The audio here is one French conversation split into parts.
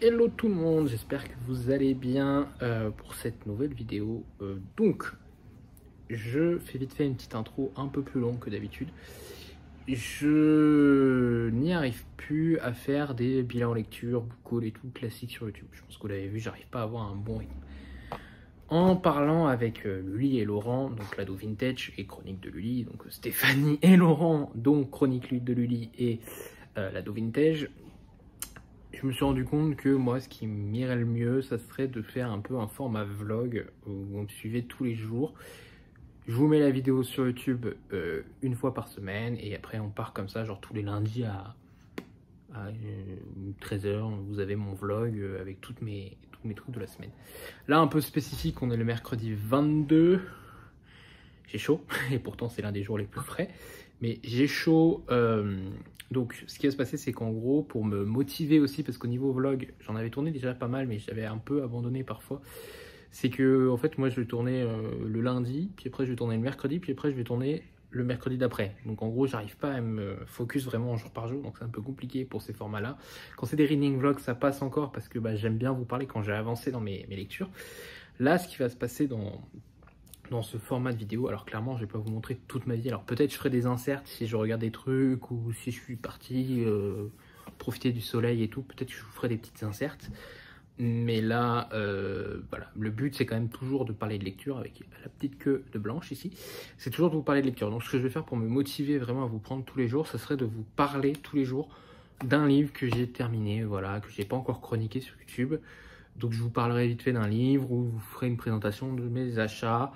Hello tout le monde, j'espère que vous allez bien pour cette nouvelle vidéo. Donc, je fais vite fait une petite intro un peu plus longue que d'habitude. Je n'y arrive plus à faire des bilans lecture, book haul et tout classique sur YouTube. Je pense que vous l'avez vu, j'arrive pas à avoir un bon rythme. En parlant avec Lully et Laurent, donc l'ado vintage et chronique de Lully, donc Stéphanie et Laurent, donc chronique de Lully et l'ado vintage, je me suis rendu compte que moi, ce qui m'irait le mieux, ça serait de faire un peu un format vlog où vous me suivez tous les jours. Je vous mets la vidéo sur YouTube une fois par semaine et après on part comme ça, genre tous les lundis à 13h, vous avez mon vlog avec tous mes trucs de la semaine. Là, un peu spécifique, on est le mercredi 22. J'ai chaud, et pourtant c'est l'un des jours les plus frais. Mais j'ai chaud, donc ce qui va se passer, c'est qu'en gros, pour me motiver aussi, parce qu'au niveau vlog, j'en avais tourné déjà pas mal, mais j'avais un peu abandonné parfois. C'est que, en fait, moi je vais tourner le lundi, puis après je vais tourner le mercredi, puis après je vais tourner le mercredi d'après. Donc en gros, j'arrive pas à me focus vraiment jour par jour, donc c'est un peu compliqué pour ces formats-là. Quand c'est des reading vlogs, ça passe encore, parce que j'aime bien vous parler quand j'ai avancé dans mes lectures. Là, ce qui va se passer dans ce format de vidéo, alors clairement je vais pas vous montrer toute ma vie, alors peut-être je ferai des inserts si je regarde des trucs ou si je suis parti profiter du soleil et tout, peut-être que je vous ferai des petites inserts, mais là voilà, le but c'est quand même toujours de parler de lecture avec la petite queue de Blanche ici, c'est toujours de vous parler de lecture. Donc ce que je vais faire pour me motiver vraiment à vous prendre tous les jours, ça serait de vous parler tous les jours d'un livre que j'ai terminé, voilà, que j'ai pas encore chroniqué sur YouTube. Donc je vous parlerai vite fait d'un livre ou je vous ferai une présentation de mes achats.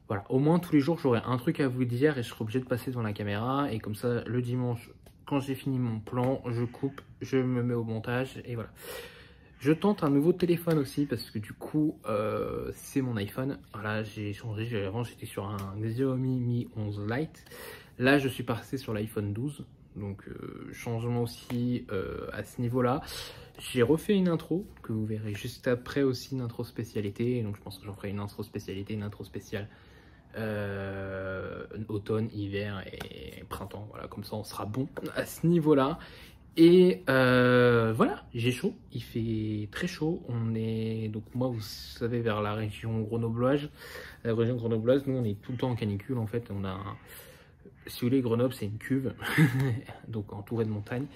Voilà, au moins tous les jours j'aurai un truc à vous dire et je serai obligé de passer devant la caméra. Et comme ça, le dimanche, quand j'ai fini mon plan, je coupe, je me mets au montage et voilà. Je tente un nouveau téléphone aussi parce que du coup, c'est mon iPhone. Voilà, j'ai changé, avant j'étais sur un Xiaomi Mi 11 Lite. Là, je suis passé sur l'iPhone 12. Donc changement aussi à ce niveau-là. J'ai refait une intro que vous verrez juste après, aussi une intro spécialité. Donc je pense que j'en ferai une intro spécialité, une intro spéciale automne, hiver et printemps. Voilà, comme ça on sera bon à ce niveau-là. Et voilà, j'ai chaud, il fait très chaud. On est donc, moi vous savez, vers la région grenobloise. La région grenobloise, nous on est tout le temps en canicule en fait. On a si vous voulez, Grenoble c'est une cuve, donc entourée de montagnes,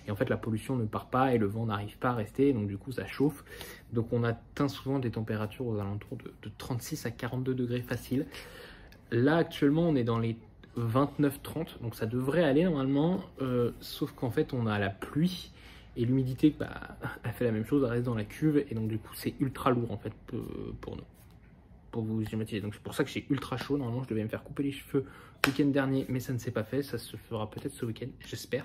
et en fait la pollution ne part pas et le vent n'arrive pas à rester, donc du coup ça chauffe, donc on atteint souvent des températures aux alentours de 36 à 42 degrés facile. Là actuellement on est dans les 29-30, donc ça devrait aller normalement, sauf qu'en fait on a la pluie et l'humidité, elle fait la même chose, elle reste dans la cuve, et donc du coup c'est ultra lourd en fait pour nous, pour vous schématiser. Donc c'est pour ça que j'ai ultra chaud. Normalement je devais me faire couper les cheveux le week-end dernier, mais ça ne s'est pas fait. Ça se fera peut-être ce week-end, j'espère.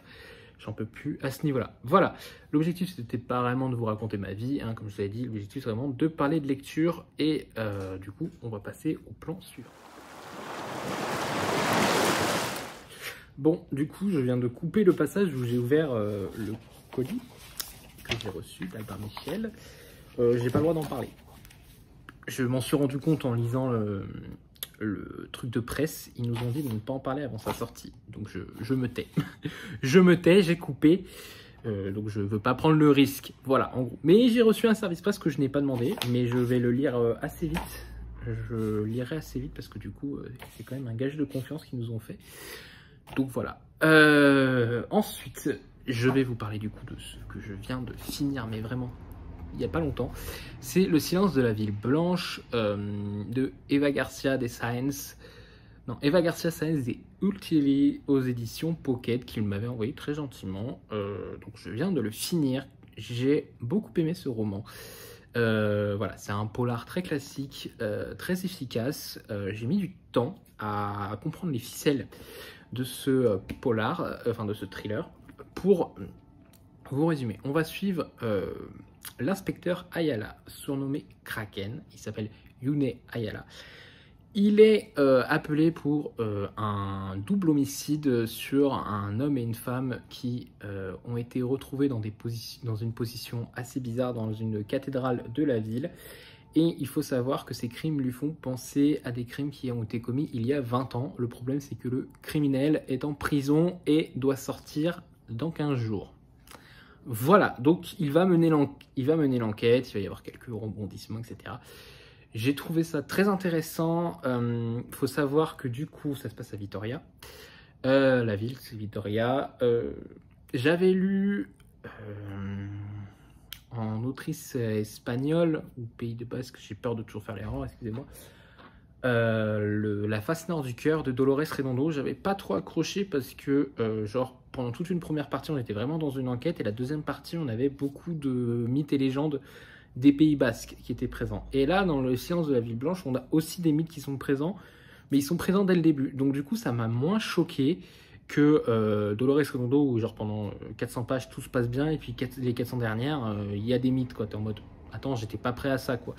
J'en peux plus à ce niveau-là. Voilà, l'objectif c'était pas vraiment de vous raconter ma vie, hein, comme je vous l'ai dit. L'objectif c'est vraiment de parler de lecture. Et du coup on va passer au plan suivant. Bon, du coup je viens de couper le passage où j'ai ouvert le colis que j'ai reçu d'Albert Michel. J'ai pas le droit d'en parler. Je m'en suis rendu compte en lisant le truc de presse. Ils nous ont dit de ne pas en parler avant sa sortie. Donc je me tais. Je me tais, j'ai coupé. Donc je veux pas prendre le risque. Voilà, en gros. Mais j'ai reçu un service presse que je n'ai pas demandé. Mais je vais le lire assez vite. Je lirai assez vite parce que du coup, c'est quand même un gage de confiance qu'ils nous ont fait. Donc voilà. Ensuite, je vais vous parler du coup de ce que je viens de finir, mais vraiment il n'y a pas longtemps. C'est Le silence de la ville blanche de Eva Garcia des Science. Non, Eva Garcia Science des Ultili aux éditions Pocket, qu'il m'avait envoyé très gentiment. Donc je viens de le finir. J'ai beaucoup aimé ce roman. Voilà, c'est un polar très classique, très efficace. J'ai mis du temps à comprendre les ficelles de ce polar, enfin de ce thriller. Pour vous résumer, on va suivre l'inspecteur Ayala, surnommé Kraken. Il s'appelle Yune Ayala. Il est appelé pour un double homicide sur un homme et une femme qui ont été retrouvés dans une position assez bizarre dans une cathédrale de la ville. Et il faut savoir que ces crimes lui font penser à des crimes qui ont été commis il y a 20 ans. Le problème, c'est que le criminel est en prison et doit sortir dans 15 jours. Voilà, donc il va mener l'enquête, il va y avoir quelques rebondissements, etc. J'ai trouvé ça très intéressant. Faut savoir que du coup, ça se passe à Vitoria. La ville, c'est Vitoria. J'avais lu en autrice espagnole, ou Pays de Basque, j'ai peur de toujours faire l'erreur, excusez-moi. La face nord du cœur de Dolores Redondo, j'avais pas trop accroché parce que genre pendant toute une première partie on était vraiment dans une enquête et la deuxième partie on avait beaucoup de mythes et légendes des Pays Basques qui étaient présents. Et là dans le Silence de la Ville Blanche on a aussi des mythes qui sont présents, mais ils sont présents dès le début, donc du coup ça m'a moins choqué que Dolores Redondo où genre pendant 400 pages tout se passe bien et puis les 400 dernières il y a des mythes quoi, t'es en mode attends j'étais pas prêt à ça quoi.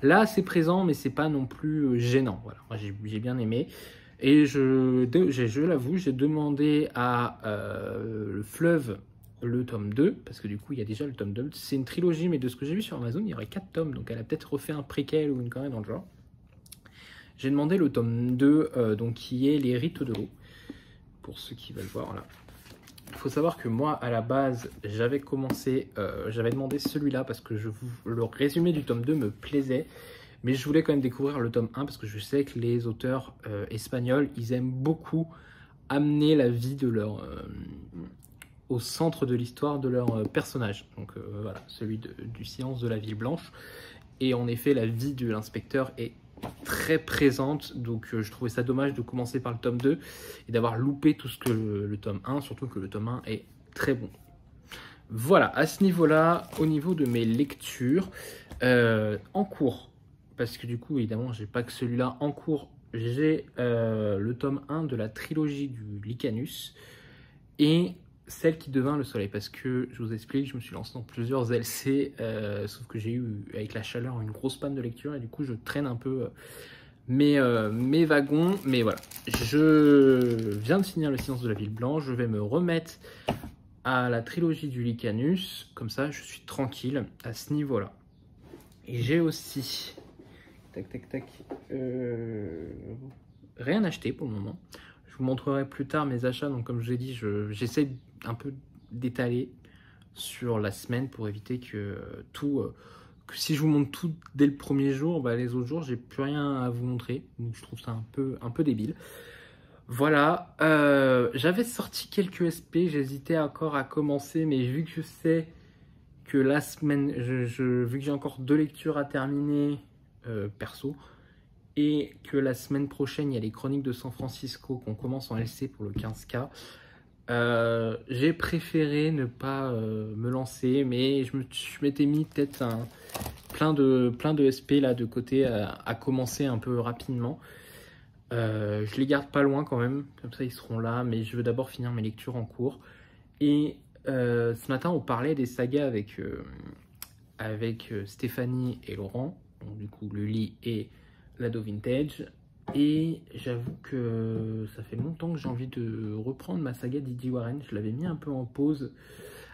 Là, c'est présent, mais c'est pas non plus gênant. Voilà, moi j'ai bien aimé. Et je l'avoue, j'ai demandé à le Fleuve le tome 2, parce que du coup, il y a déjà le tome 2. C'est une trilogie, mais de ce que j'ai vu sur Amazon, il y aurait 4 tomes, donc elle a peut-être refait un préquel ou une connerie dans le genre. J'ai demandé le tome 2, donc qui est Les Rites de l'eau, pour ceux qui veulent voir, là. Il faut savoir que moi, à la base, j'avais demandé celui-là parce que le résumé du tome 2 me plaisait, mais je voulais quand même découvrir le tome 1 parce que je sais que les auteurs espagnols, ils aiment beaucoup amener la vie de au centre de l'histoire de leur personnage. Donc voilà, celui du Silence de la Ville Blanche. Et en effet, la vie de l'inspecteur est très présente, donc je trouvais ça dommage de commencer par le tome 2 et d'avoir loupé tout ce que le tome 1, surtout que le tome 1 est très bon. Voilà, à ce niveau-là, au niveau de mes lectures, en cours, parce que du coup, évidemment, j'ai pas que celui-là en cours, j'ai le tome 1 de la trilogie du Licanus et celle qui devint le soleil, parce que je vous explique, je me suis lancé dans plusieurs LC, sauf que j'ai eu avec la chaleur une grosse panne de lecture et du coup je traîne un peu mes wagons, mais voilà, je viens de finir le Silence de la Ville Blanche, je vais me remettre à la trilogie du Licanus, comme ça je suis tranquille à ce niveau là. Et j'ai aussi rien acheté pour le moment. Je vous montrerai plus tard mes achats, donc comme je vous ai dit, j'essaie un peu d'étaler sur la semaine pour éviter que que si je vous montre tout dès le premier jour, bah les autres jours j'ai plus rien à vous montrer, donc je trouve ça un peu débile. Voilà, j'avais sorti quelques SP, j'hésitais encore à commencer, mais vu que je sais que la semaine, vu que j'ai encore 2 lectures à terminer perso, et que la semaine prochaine il y a les Chroniques de San Francisco qu'on commence en LC pour le 15K, j'ai préféré ne pas me lancer, mais je m'étais mis peut-être plein de SP là de côté à commencer un peu rapidement. Je les garde pas loin quand même, comme ça ils seront là, mais je veux d'abord finir mes lectures en cours. Et ce matin on parlait des sagas avec Stéphanie et Laurent, donc du coup Lully et Lado Vintage. Et j'avoue que ça fait longtemps que j'ai envie de reprendre ma saga Didi Warren. Je l'avais mis un peu en pause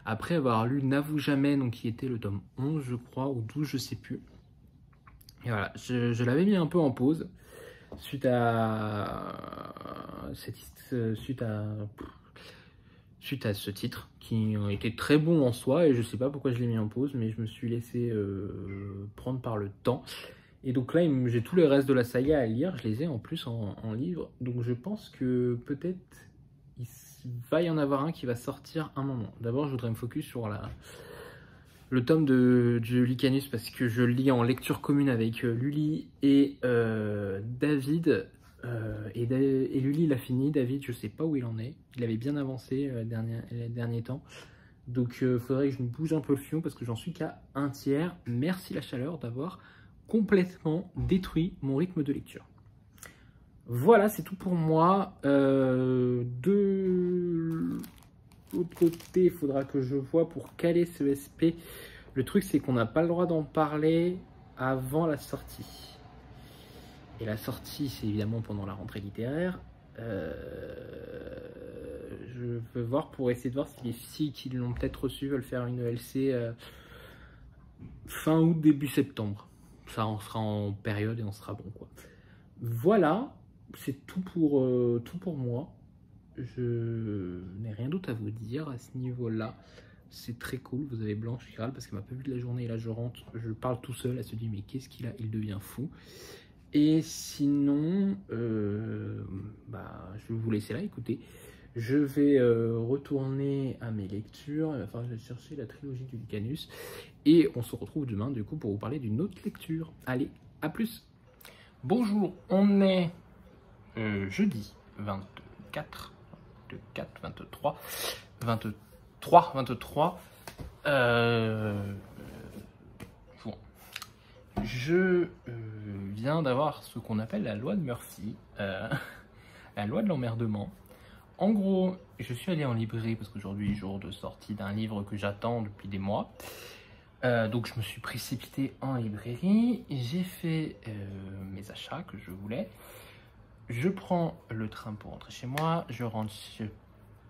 après avoir lu N'avoue jamais, donc qui était le tome 11 je crois, ou 12 je sais plus. Et voilà, je l'avais mis un peu en pause suite à ce titre qui était très bon en soi, et je sais pas pourquoi je l'ai mis en pause, mais je me suis laissé prendre par le temps. Et donc là, j'ai tous les restes de la saga à lire, je les ai en plus en livre, donc je pense que peut-être il va y en avoir un qui va sortir un moment. D'abord, je voudrais me focus sur le tome du Licanus, parce que je le lis en lecture commune avec Lully et David, et Lully il a fini, David je sais pas où il en est, il avait bien avancé les derniers temps. Donc il faudrait que je me bouge un peu le fion parce que j'en suis qu'à un tiers. Merci la chaleur d'avoir complètement détruit mon rythme de lecture. Voilà, c'est tout pour moi. De l'autre côté, il faudra que je vois pour caler ce SP. Le truc, c'est qu'on n'a pas le droit d'en parler avant la sortie. Et la sortie, c'est évidemment pendant la rentrée littéraire. Je veux voir pour essayer de voir si les filles qui l'ont peut-être reçu veulent faire une LC fin août, début septembre. Ça, on sera en période et on sera bon, quoi. Voilà, c'est tout pour moi. Je n'ai rien d'autre à vous dire à ce niveau-là. C'est très cool. Vous avez Blanche qui râle parce qu'elle m'a pas vu de la journée. Et là, je rentre, je parle tout seul. Elle se dit, mais qu'est-ce qu'il a? Il devient fou. Et sinon, je vais vous laisser là, écoutez. Je vais retourner à mes lectures. Enfin, je vais chercher la trilogie du Lucanus. Et on se retrouve demain, du coup, pour vous parler d'une autre lecture. Allez, à plus. Bonjour, on est jeudi 23. Bon. Je viens d'avoir ce qu'on appelle la loi de Murphy, la loi de l'emmerdement. En gros, je suis allé en librairie parce qu'aujourd'hui est jour de sortie d'un livre que j'attends depuis des mois. Donc je me suis précipité en librairie, j'ai fait mes achats que je voulais. Je prends le tram pour rentrer chez moi, je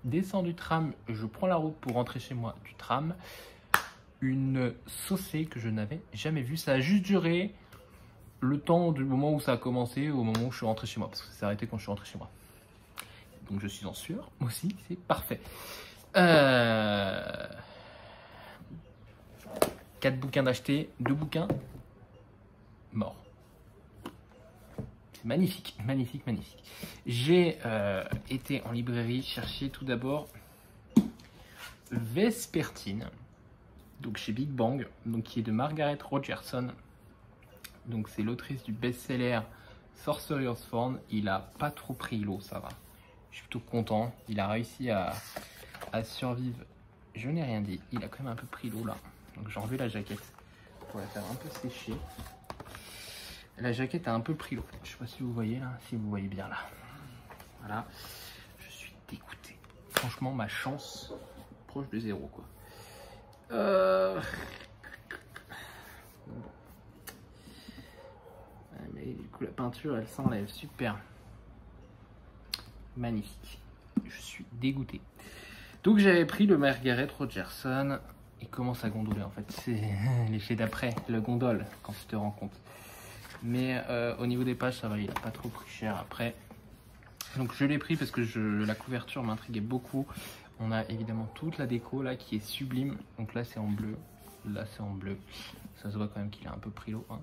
descends du tram, je prends la route pour rentrer chez moi du tram. Une saucée que je n'avais jamais vue, ça a juste duré le temps du moment où ça a commencé au moment où je suis rentré chez moi, parce que ça s'est arrêté quand je suis rentré chez moi. Donc je suis en sueur aussi, c'est parfait. 4 bouquins d'acheter, 2 bouquins morts. C'est magnifique, magnifique, magnifique. J'ai été en librairie chercher tout d'abord Vespertine, donc chez Big Bang, donc qui est de Margaret Rogerson. Donc c'est l'autrice du best-seller Sorcerer's Thorn. Il a pas trop pris l'eau, ça va. Je suis plutôt content. Il a réussi à survivre. Je n'ai rien dit. Il a quand même un peu pris l'eau là. Donc j'ai enlevé la jaquette pour la faire un peu sécher. La jaquette a un peu pris l'eau. Je sais pas si vous voyez là, si vous voyez bien là. Voilà. Je suis dégoûté. Franchement, ma chance proche de 0 quoi. Mais du coup la peinture elle s'enlève, super. Magnifique. Je suis dégoûté. Donc j'avais pris le Margaret Rogerson. Il commence à gondoler en fait. C'est l'effet d'après, le gondole, quand tu te rends compte. Mais au niveau des pages, ça va, il n'a pas trop pris cher après. Donc je l'ai pris parce que la couverture m'intriguait beaucoup. On a évidemment toute la déco là qui est sublime. Donc là c'est en bleu, là c'est en bleu. Ça se voit quand même qu'il a un peu pris l'eau. Hein.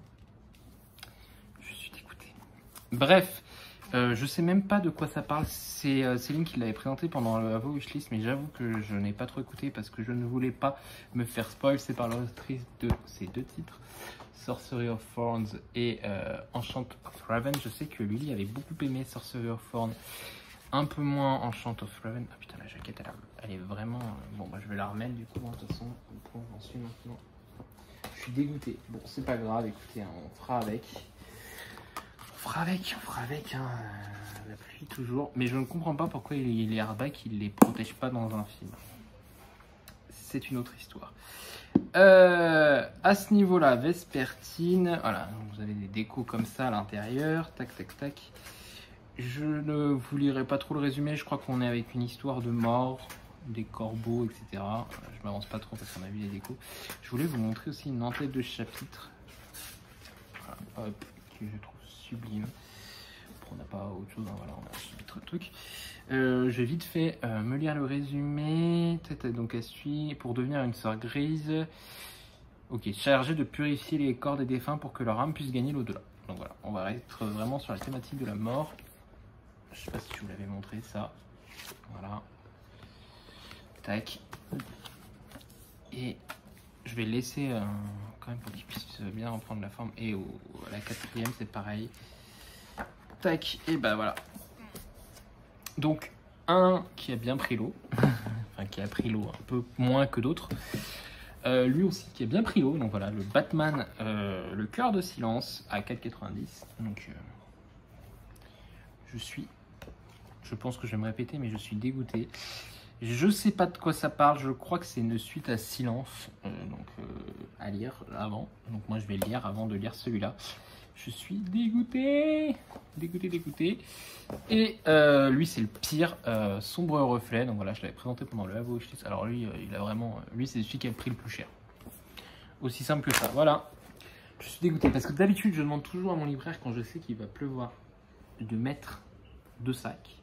Je suis dégoûté. Bref. Je sais même pas de quoi ça parle, c'est Céline qui l'avait présenté pendant le Avo Wishlist, mais j'avoue que je n'ai pas trop écouté parce que je ne voulais pas me faire spoil. C'est par l'autrice de ces 2 titres, Sorcery of Thorns et Enchant of Raven. Je sais que Lily avait beaucoup aimé Sorcery of Thorns, un peu moins Enchant of Raven. Ah putain, la jaquette elle est vraiment... Bon bah je vais la remettre du coup, hein, de toute façon, j'en suis maintenant. Je suis dégoûté. Bon c'est pas grave, écoutez, hein, on fera avec. On fera avec, hein, la pluie toujours. Mais je ne comprends pas pourquoi les hardbacks, ils les protègent pas dans un film. C'est une autre histoire. À ce niveau-là, Vespertine, voilà, vous avez des décos comme ça à l'intérieur, tac, tac, tac. Je ne vous lirai pas trop le résumé, je crois qu'on est avec une histoire de mort, des corbeaux, etc. Je m'avance pas trop parce qu'on a vu les décos. Je voulais vous montrer aussi une en-tête de chapitre. Voilà, hop, que je trouve sublime. On n'a pas autre chose, hein, voilà, on a un chapitre truc. Je vais vite fait me lire le résumé. Donc elle suit pour devenir une sœur grise. Ok, chargée de purifier les corps des défunts pour que leur âme puisse gagner l'au-delà. Donc voilà, on va être vraiment sur la thématique de la mort. Je sais pas si je vous l'avais montré ça. Voilà. Tac. Et je vais laisser quand même pour qu'il puisse bien reprendre la forme. Et la 4e, c'est pareil. Tac, et bah voilà. Donc, un qui a bien pris l'eau. Enfin, qui a pris l'eau un peu moins que d'autres. Lui aussi qui a bien pris l'eau. Donc voilà, le Batman, le cœur de silence à 4,90. Donc, je pense que je vais me répéter, mais je suis dégoûté. Je sais pas de quoi ça parle, je crois que c'est une suite à Silence, à lire avant. Donc moi je vais lire avant de lire celui-là. Je suis dégoûté, dégoûté. Et lui c'est le pire, Sombre Reflet. Donc voilà, je l'avais présenté pendant le Avo Wishlist. Alors lui, il a vraiment, lui c'est celui qui a pris le plus cher. Aussi simple que ça. Voilà. Je suis dégoûté parce que d'habitude je demande toujours à mon libraire quand je sais qu'il va pleuvoir de mettre 2 sacs.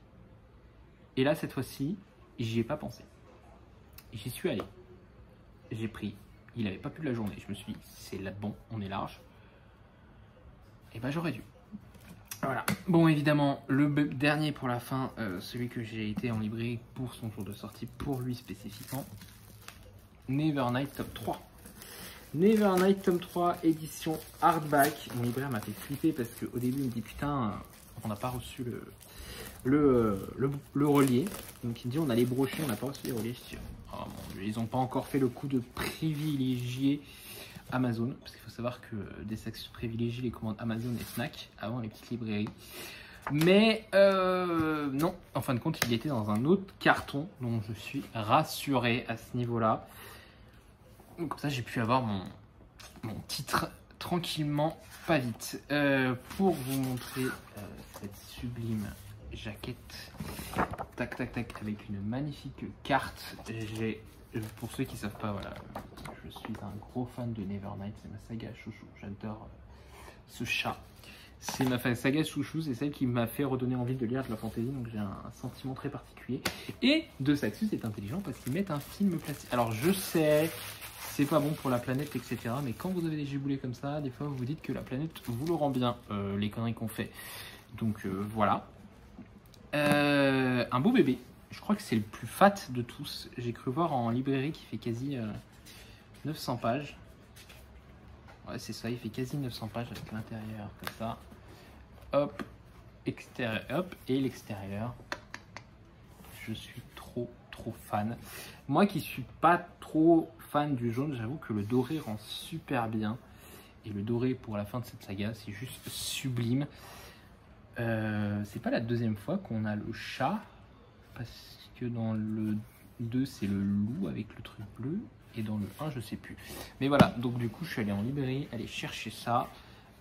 Et là cette fois-ci, j'y ai pas pensé. J'y suis allé. j'ai pris. Il n'avait pas plu de la journée. Je me suis dit, c'est là bon, on est large. Et ben j'aurais dû. Voilà. Bon, évidemment, le dernier pour la fin, celui que j'ai été en librairie pour son jour de sortie, pour lui spécifiquement. Nevernight tome 3. Nevernight tome 3, édition hardback. Mon libraire m'a fait flipper parce qu'au début, il me dit putain, on n'a pas reçu le relié. Donc il me dit on a les brochets, on n'a pas reçu les reliés. Je dis, oh mon Dieu, ils n'ont pas encore fait le coup de privilégier Amazon, parce qu'il faut savoir que des sacs privilégient les commandes Amazon et Fnac avant les petites librairies. Mais non, en fin de compte, il était dans un autre carton, donc je suis rassuré à ce niveau-là. Comme ça, j'ai pu avoir mon titre tranquillement, pas vite. Pour vous montrer cette sublime jaquette, tac tac tac, avec une magnifique carte. Pour ceux qui ne savent pas, voilà, je suis un gros fan de Nevernight, c'est ma saga chouchou, j'adore ce chat. C'est ma saga chouchou, c'est celle qui m'a fait redonner envie de lire de la fantasy, donc j'ai un sentiment très particulier. Et de Saxus est intelligent parce qu'ils mettent un film classique. Alors je sais, c'est pas bon pour la planète, etc. Mais quand vous avez des giboulets comme ça, des fois vous vous dites que la planète vous le rend bien, les conneries qu'on fait. Donc voilà. Un beau bébé. Je crois que c'est le plus fat de tous. J'ai cru voir en librairie qui fait quasi 900 pages. Ouais, c'est ça, il fait quasi 900 pages avec l'intérieur comme ça. Hop, extérieur, hop, et l'extérieur. Je suis trop fan. Moi qui suis pas trop fan du jaune, j'avoue que le doré rend super bien. Et le doré pour la fin de cette saga, c'est juste sublime. C'est pas la deuxième fois qu'on a le chat. Parce que dans le 2, c'est le loup avec le truc bleu. Et dans le 1, je sais plus. Mais voilà, donc du coup, je suis allé en librairie, aller chercher ça.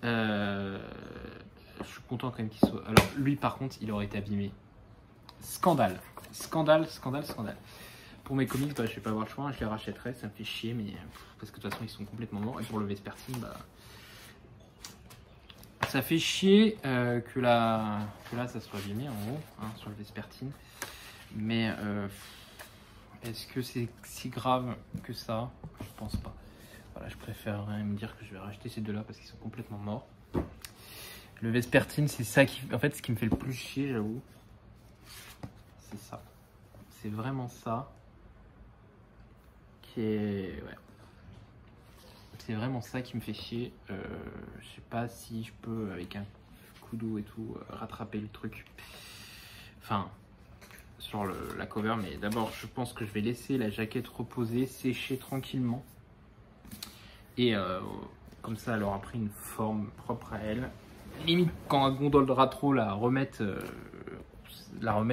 Je suis content quand même qu'il soit... Alors, lui, par contre, il aurait été abîmé. Scandale. Scandale. Pour mes comics, bah, je vais pas avoir le choix, je les rachèterai, ça me fait chier, mais... Parce que de toute façon, ils sont complètement morts. Et pour le Vespertine, bah... Ça fait chier que là, ça soit abîmé, en gros, hein, sur le Vespertine. Mais est-ce que c'est si grave que ça? Je pense pas. Voilà, je préférerais me dire que je vais racheter ces deux-là parce qu'ils sont complètement morts. Le Vespertine, c'est ça qui... En fait, ce qui me fait le plus chier, j'avoue, c'est ça. C'est vraiment ça qui est... Ouais. C'est vraiment ça qui me fait chier. Je sais pas si je peux, avec un coup d'eau et tout, rattraper le truc. Enfin... sur la cover, mais d'abord je pense que je vais laisser la jaquette reposer, sécher tranquillement et comme ça elle aura pris une forme propre à elle. Limite quand elle gondolera trop, la remettre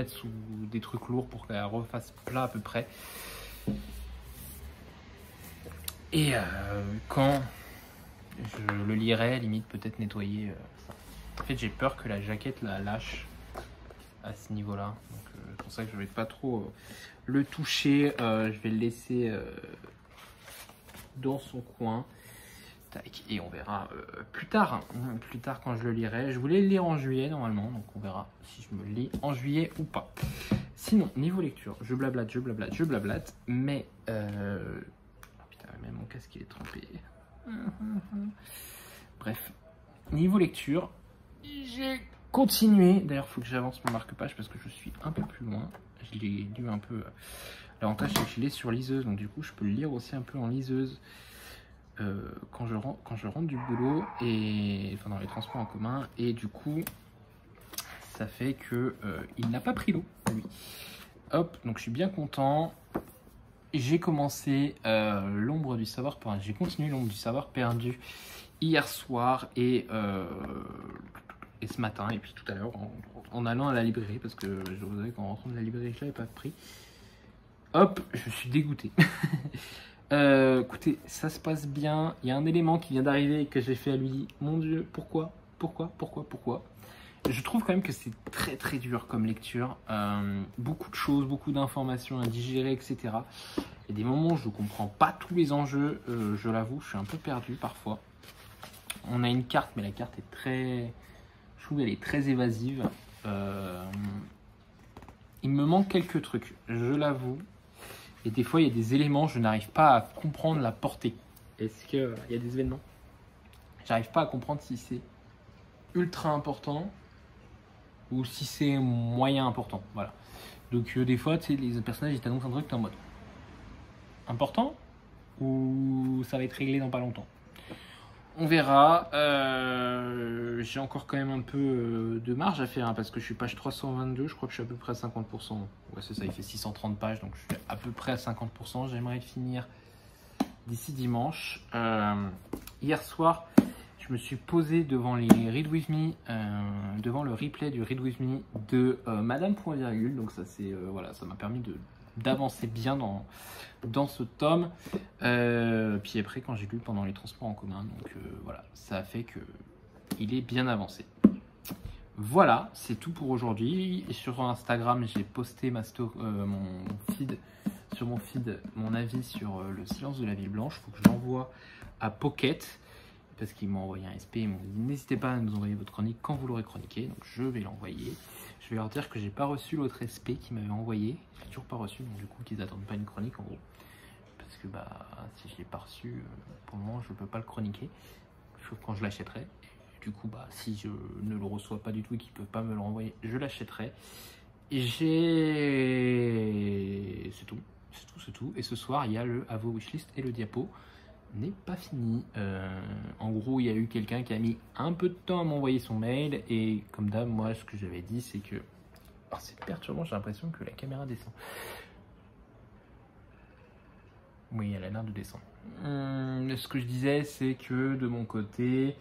sous des trucs lourds pour qu'elle refasse plat à peu près. Et quand je le lirai, limite peut-être nettoyer ça. En fait j'ai peur que la jaquette la lâche à ce niveau là, donc c'est pour ça que je vais pas trop le toucher. Je vais le laisser dans son coin. Tac, et on verra plus tard quand je le lirai. Je voulais le lire en juillet normalement, donc on verra si je me le lis en juillet ou pas. Sinon niveau lecture, je blablate, mais putain, même mon casque il est trempé. Bref, niveau lecture, j'ai continué. D'ailleurs, il faut que j'avance mon marque-page parce que je suis un peu plus loin. Je l'ai lu un peu. L'avantage, c'est que je l'ai sur liseuse, donc du coup, je peux le lire aussi un peu en liseuse quand je rentre du boulot et enfin dans les transports en commun. Et du coup, ça fait que il n'a pas pris l'eau, lui. Hop, donc je suis bien content. J'ai commencé l'ombre du savoir perdu. J'ai continué l'ombre du savoir perdu hier soir et ce matin, et puis tout à l'heure en allant à la librairie, parce que je vous avais qu'en rentrant de la librairie je l'avais pas pris. Hop, je suis dégoûté. Écoutez, ça se passe bien. Il y a un élément qui vient d'arriver et que j'ai fait à lui. Mon Dieu, pourquoi? Je trouve quand même que c'est très dur comme lecture. Beaucoup de choses, beaucoup d'informations à digérer, etc. Il y a des moments où je ne comprends pas tous les enjeux, je l'avoue, je suis un peu perdu parfois. On a une carte, mais la carte est très... Je trouve qu'elle est très évasive. Il me manque quelques trucs, je l'avoue. Et des fois, il y a des éléments, je n'arrive pas à comprendre la portée. Est-ce qu'il y a des événements? J'arrive pas à comprendre si c'est ultra important ou si c'est moyen important. Voilà. Donc des fois, tu sais, les personnages ils t'annoncent un truc, t'es en mode important ou ça va être réglé dans pas longtemps. On verra. J'ai encore quand même un peu de marge à faire hein, parce que je suis page 322, je crois que je suis à peu près à 50%. Ouais, c'est ça, il fait 630 pages, donc je suis à peu près à 50%. J'aimerais finir d'ici dimanche. Hier soir, je me suis posé devant les Read With Me, devant le replay du Read With Me de Madame Point Virgule. Donc ça, c'est voilà, ça m'a permis d'avancer bien dans ce tome. Puis après, quand j'ai lu pendant les transports en commun, donc voilà, ça a fait que il est bien avancé. Voilà, c'est tout pour aujourd'hui. Sur Instagram, j'ai posté sur mon feed, mon avis sur le silence de la ville blanche. Il faut que je l'envoie à Pocket parce qu'ils m'ont envoyé un SP. Ils m'ont dit n'hésitez pas à nous envoyer votre chronique quand vous l'aurez chroniqué. Donc je vais l'envoyer. Je vais leur dire que j'ai pas reçu l'autre SP qu'ils m'avaient envoyé. Je l'ai toujours pas reçu, donc du coup qu'ils attendent pas une chronique en gros. Parce que bah si je l'ai pas reçu, pour le moment je peux pas le chroniquer. Sauf quand je l'achèterai. Du coup bah si je ne le reçois pas du tout et qu'ils peuvent pas me le renvoyer, je l'achèterai. Et c'est tout. C'est tout. Et ce soir il y a le à vos wishlist et le diapo n'est pas fini. En gros, il y a eu quelqu'un qui a mis un peu de temps à m'envoyer son mail et comme d'hab, moi, ce que j'avais dit, c'est que c'est perturbant. J'ai l'impression que la caméra descend. Oui, elle a l'air de descendre. Ce que je disais, c'est que de mon côté,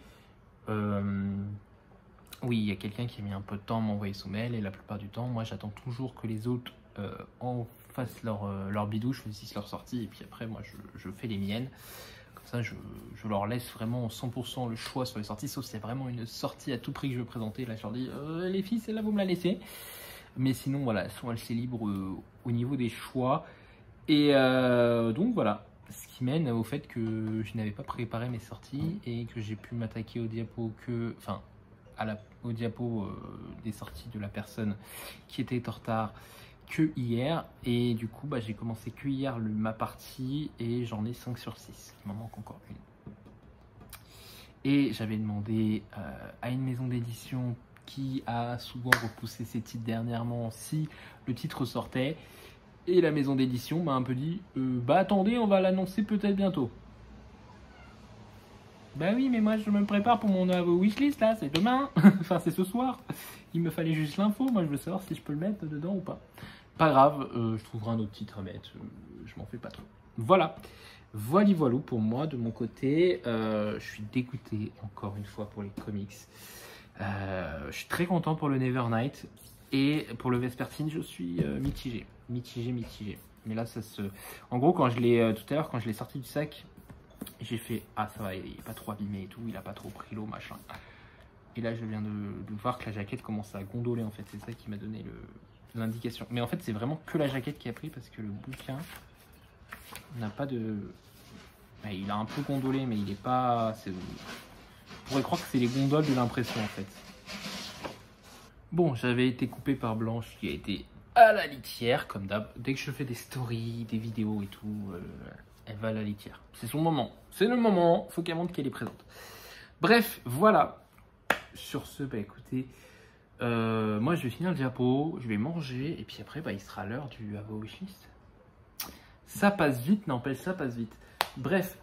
oui, il y a quelqu'un qui a mis un peu de temps à m'envoyer son mail et la plupart du temps, moi, j'attends toujours que les autres en fassent leur bidouche, choisissent leur sortie et puis après, moi, je fais les miennes. Ça, je leur laisse vraiment 100% le choix sur les sorties, sauf si c'est vraiment une sortie à tout prix que je veux présenter. Là, je leur dis, les filles, celle-là, vous me la laissez. Mais sinon, voilà, elles sont assez libres au niveau des choix. Et donc, voilà, ce qui mène au fait que je n'avais pas préparé mes sorties et que j'ai pu m'attaquer au diapo au diapo des sorties de la personne qui était en retard que hier, et du coup bah, j'ai commencé que hier ma partie et j'en ai 5 sur 6, il m'en manque encore une. Et j'avais demandé à une maison d'édition qui a souvent repoussé ses titres dernièrement si le titre sortait, et la maison d'édition m'a un peu dit bah attendez, on va l'annoncer peut-être bientôt. Bah oui, mais moi je me prépare pour mon wishlist là, c'est demain. Enfin c'est ce soir, il me fallait juste l'info, moi je veux savoir si je peux le mettre dedans ou pas. Pas grave, je trouverai un autre titre à mettre, je m'en fais pas trop. Voilà, voilà pour moi de mon côté. Je suis dégoûté encore une fois pour les comics. Je suis très content pour le Nevernight et pour le Vespertine, je suis mitigé. Mais là, en gros, quand je l'ai tout à l'heure, quand je l'ai sorti du sac, j'ai fait ah ça va, il est pas trop abîmé et tout, il a pas trop pris l'eau machin. Et là, je viens de voir que la jaquette commence à gondoler en fait. C'est ça qui m'a donné l'indication. Mais en fait, c'est vraiment que la jaquette qui a pris parce que le bouquin n'a pas de... Il a un peu gondolé, mais il est pas... On pourrait croire que c'est les gondoles de l'impression en fait. Bon, j'avais été coupé par Blanche qui a été à la litière, comme d'hab. Dès que je fais des stories, des vidéos et tout, elle va à la litière. C'est son moment. C'est le moment. Faut qu'elle montre qu'elle est présente. Bref, voilà. Sur ce, bah écoutez... moi je vais finir le diapo, je vais manger et puis après il sera l'heure du à vos wishlist. Ça passe vite, n'empêche, ça passe vite. Bref,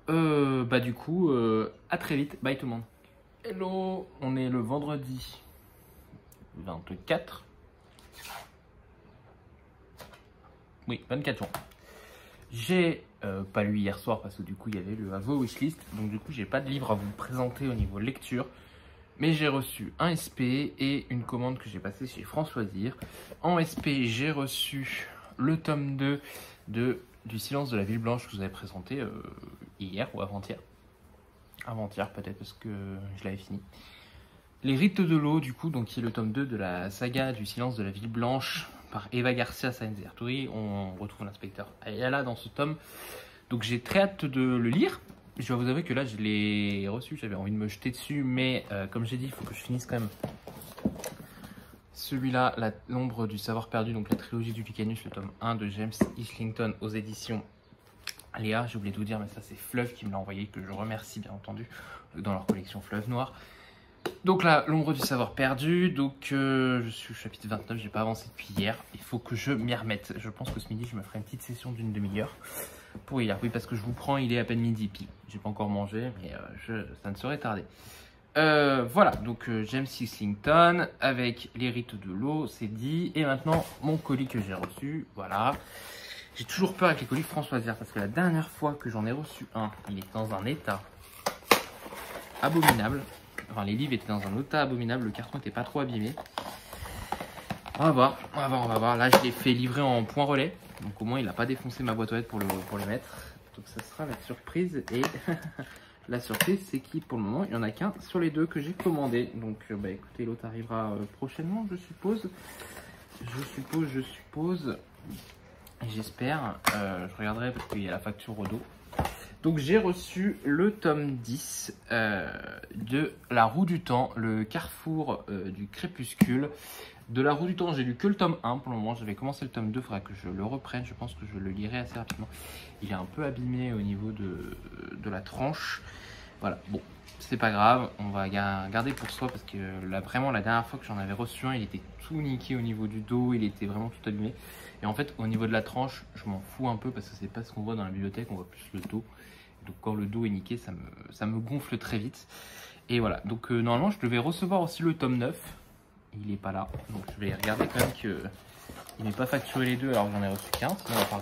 du coup, à très vite, bye tout le monde. Hello, on est le vendredi 24. Oui, 24 juin. J'ai pas lu hier soir parce que du coup il y avait le à vos wishlist, donc du coup j'ai pas de livre à vous présenter au niveau lecture. Mais j'ai reçu un SP et une commande que j'ai passée chez Françoisir. En SP, j'ai reçu le tome 2 du Silence de la Ville Blanche que je vous avais présenté hier ou avant-hier. Avant-hier peut-être parce que je l'avais fini. Les Rites de l'eau, du coup, donc qui est le tome 2 de la saga du Silence de la Ville Blanche par Eva Garcia Sáenz-de-Arturi. On retrouve l'inspecteur Ayala dans ce tome. Donc j'ai très hâte de le lire. Je dois vous avouer que là, je l'ai reçu, j'avais envie de me jeter dessus, mais comme j'ai dit, il faut que je finisse quand même celui-là, L'ombre du savoir perdu, donc la trilogie du Lucanus, le tome 1 de James Islington aux éditions Léa. J'ai oublié de vous dire, mais ça c'est Fleuve qui me l'a envoyé, que je remercie bien entendu, dans leur collection Fleuve Noir. Donc là, L'ombre du savoir perdu, donc je suis au chapitre 29, j'ai pas avancé depuis hier, il faut que je m'y remette. Je pense que ce midi, je me ferai une petite session d'une demi-heure pour hier. Oui, parce que je vous prends, il est à peine midi pile. J'ai pas encore mangé, mais ça ne saurait tarder. Voilà, donc James Islington avec les rites de l'eau, c'est dit. Et maintenant, mon colis que j'ai reçu, voilà. J'ai toujours peur avec les colis Françoisière parce que la dernière fois que j'en ai reçu un, il est dans un état abominable. Enfin, les livres étaient dans un état abominable, le carton n'était pas trop abîmé. On va voir, on va voir, on va voir. Là, je l'ai fait livrer en point relais. Donc au moins, il n'a pas défoncé ma boîte aux lettres pour les mettre. Donc ça sera la surprise. Et la surprise, c'est qu'il, pour le moment, il n'y en a qu'un sur les deux que j'ai commandé. Donc bah, écoutez, l'autre arrivera prochainement, je suppose. Je suppose. J'espère. Je regarderai parce qu'il y a la facture au dos. Donc j'ai reçu le tome 10 de La Roue du Temps, le carrefour du crépuscule. De La Roue du Temps, j'ai lu que le tome 1 pour le moment. J'avais commencé le tome 2, il faudra que je le reprenne. Je pense que je le lirai assez rapidement. Il est un peu abîmé au niveau de la tranche. Voilà, bon, c'est pas grave. On va garder pour soi parce que là, vraiment, la dernière fois que j'en avais reçu un, il était tout niqué au niveau du dos. Il était vraiment tout abîmé. Et en fait, au niveau de la tranche, je m'en fous un peu parce que c'est pas ce qu'on voit dans la bibliothèque. On voit plus le dos. Donc quand le dos est niqué, ça me gonfle très vite. Et voilà, donc normalement, je devais recevoir aussi le tome 9. Il n'est pas là, donc je vais regarder quand même qu'il n'est pas facturé les deux alors que j'en ai reçu qu'un. Sinon, il va falloir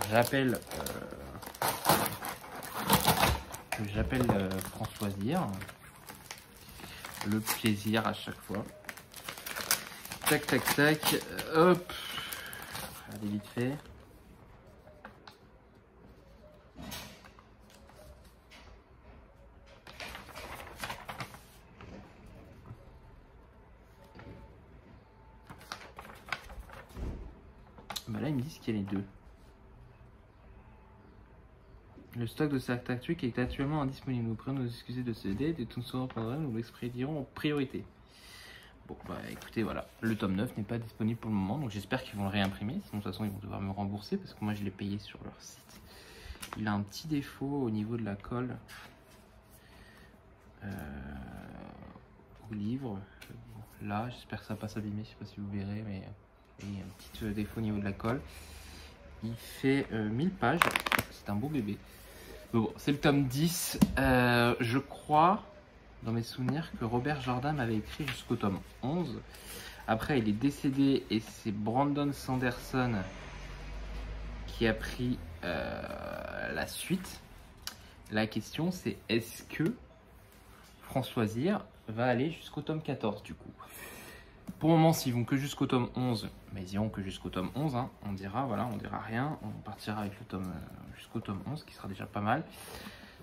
que j'appelle Françoisière. Le plaisir à chaque fois. Tac, tac, tac. Hop. Regardez vite fait. Bah là, ils me disent qu'il y a les deux. Le stock de Sark Tactuc est actuellement indisponible. Nous prions de nous excuser de ce délai. Et tout ce qu'on prendra, nous l'expédierons en priorité. Bon, bah écoutez, voilà. Le tome 9 n'est pas disponible pour le moment. Donc j'espère qu'ils vont le réimprimer. Sinon, de toute façon, ils vont devoir me rembourser. Parce que moi, je l'ai payé sur leur site. Il a un petit défaut au niveau de la colle. Au livre. Là, j'espère que ça va pas s'abîmer. Je sais pas si vous verrez, mais il y a un petit défaut au niveau de la colle. Il fait 1000 pages. C'est un beau bébé. Mais bon, c'est le tome 10. Je crois, dans mes souvenirs, que Robert Jordan m'avait écrit jusqu'au tome 11. Après, il est décédé et c'est Brandon Sanderson qui a pris la suite. La question, c'est est-ce que Françoisière va aller jusqu'au tome 14 du coup? Pour le moment, s'ils vont que jusqu'au tome 11, mais ils iront que jusqu'au tome 11, hein, on dira, voilà, on dira rien, on partira avec le tome jusqu'au tome 11, qui sera déjà pas mal.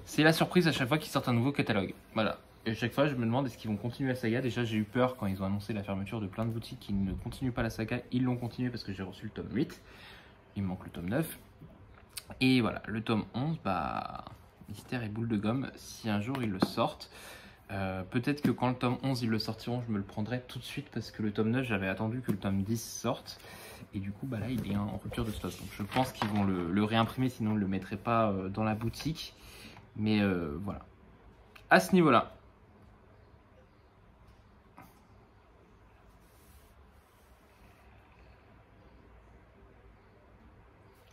C'est la surprise à chaque fois qu'ils sortent un nouveau catalogue, voilà. Et à chaque fois, je me demande est-ce qu'ils vont continuer la saga. Déjà, j'ai eu peur quand ils ont annoncé la fermeture de plein de boutiques qui ne continuent pas la saga. Ils l'ont continué parce que j'ai reçu le tome 8. Il me manque le tome 9. Et voilà, le tome 11, bah, mystère et boule de gomme, si un jour ils le sortent. Peut-être que quand le tome 11 ils le sortiront, je me le prendrai tout de suite parce que le tome 9 j'avais attendu que le tome 10 sorte et du coup bah là il est en rupture de stock, donc je pense qu'ils vont le réimprimer, sinon ils ne le mettraient pas dans la boutique, mais voilà, à ce niveau là.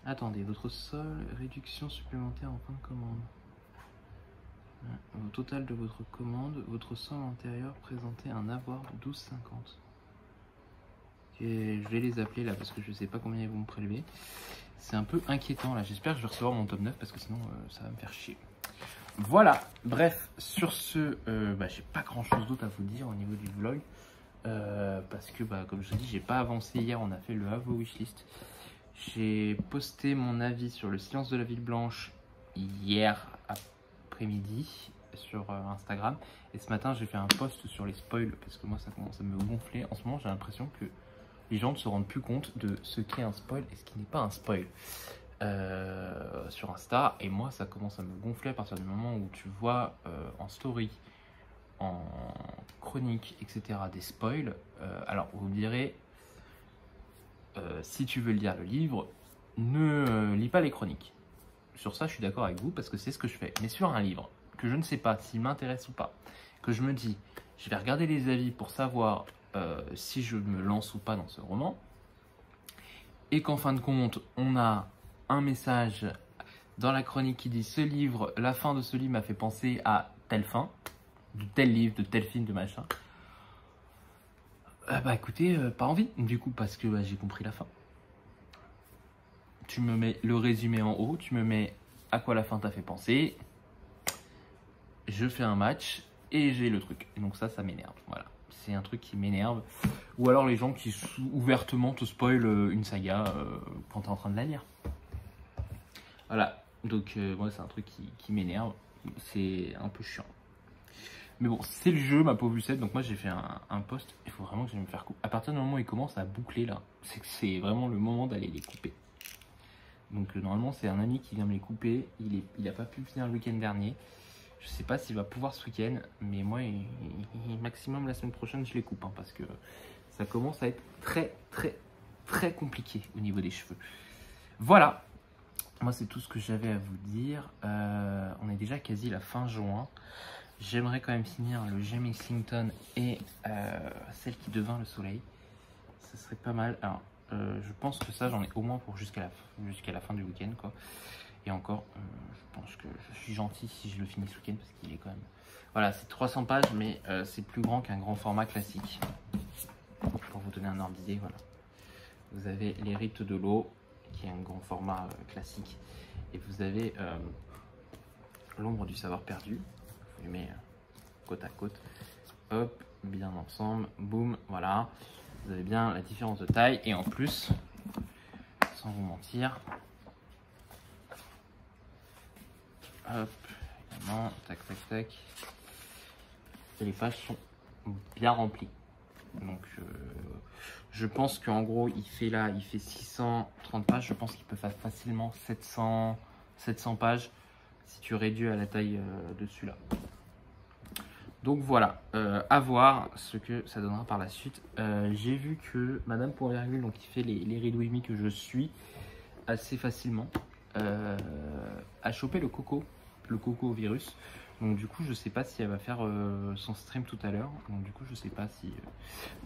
Attendez, votre sol, réduction supplémentaire en fin de commande. Au total de votre commande, votre sol antérieur présentait un avoir de 12,50. Et je vais les appeler là parce que je sais pas combien ils vont me prélever. C'est un peu inquiétant là. J'espère que je vais recevoir mon tome 9 parce que sinon ça va me faire chier. Voilà. Bref, sur ce, j'ai pas grand chose d'autre à vous dire au niveau du vlog. Parce que comme je vous dis, j'ai pas avancé hier. On a fait le Have a Wishlist. J'ai posté mon avis sur le silence de la ville blanche hier après-midi sur Instagram. Et ce matin, j'ai fait un post sur les spoils parce que moi, ça commence à me gonfler. En ce moment, j'ai l'impression que les gens ne se rendent plus compte de ce qu'est un spoil et ce qui n'est pas un spoil sur Insta. Et moi, ça commence à me gonfler à partir du moment où tu vois en story, en chronique, etc. des spoils. Alors, vous me direz, si tu veux lire le livre, ne lis pas les chroniques. Sur ça, je suis d'accord avec vous parce que c'est ce que je fais. Mais sur un livre que je ne sais pas s'il m'intéresse ou pas, que je me dis, je vais regarder les avis pour savoir si je me lance ou pas dans ce roman, et qu'en fin de compte, on a un message dans la chronique qui dit ce livre, la fin de ce livre m'a fait penser à telle fin, de tel livre, de tel film, de machin. Bah écoutez, pas envie du coup parce que j'ai compris la fin. Tu me mets le résumé en haut, tu me mets à quoi la fin t'a fait penser. Je fais un match et j'ai le truc. Et donc ça m'énerve. Voilà, c'est un truc qui m'énerve. Ou alors les gens qui ouvertement te spoilent une saga quand t'es en train de la lire. Voilà, donc moi c'est un truc qui m'énerve. C'est un peu chiant. Mais bon, c'est le jeu, ma pauvre Lucette. Donc moi j'ai fait un post. Il faut vraiment que j'aille me faire couper. À partir du moment où il commence à boucler là, c'est que c'est vraiment le moment d'aller les couper. Donc normalement c'est un ami qui vient me les couper. Il a pas pu finir le week-end dernier. Je sais pas s'il va pouvoir ce week-end, mais moi maximum la semaine prochaine je les coupe hein, parce que ça commence à être très compliqué au niveau des cheveux. Voilà, moi c'est tout ce que j'avais à vous dire. On est déjà quasi la fin juin. J'aimerais quand même finir le James Islington et celle qui devint le soleil. Ça serait pas mal. Alors, je pense que ça, j'en ai au moins pour jusqu'à la fin du week-end, quoi. Et encore, je pense que je suis gentil si je le finis ce week-end parce qu'il est quand même... Voilà, c'est 300 pages, mais c'est plus grand qu'un grand format classique. Pour vous donner un ordre d'idée, voilà. Vous avez Les Rites de l'eau, qui est un grand format classique. Et vous avez L'ombre du savoir perdu. Je les mets côte à côte. Hop, bien ensemble. Boum, voilà. Vous avez bien la différence de taille. Et en plus, sans vous mentir, hop, évidemment, tac, tac. Et les pages sont bien remplies. Donc, je pense qu'en gros, il fait 630 pages. Je pense qu'il peut faire facilement 700 pages si tu réduis à la taille de celui-là. Donc voilà, à voir ce que ça donnera par la suite. J'ai vu que Madame Point Virgule, donc qui fait les Read With Me que je suis assez facilement, a chopé le coco virus. Donc du coup, je sais pas si elle va faire son stream tout à l'heure. Donc du coup, je sais pas si...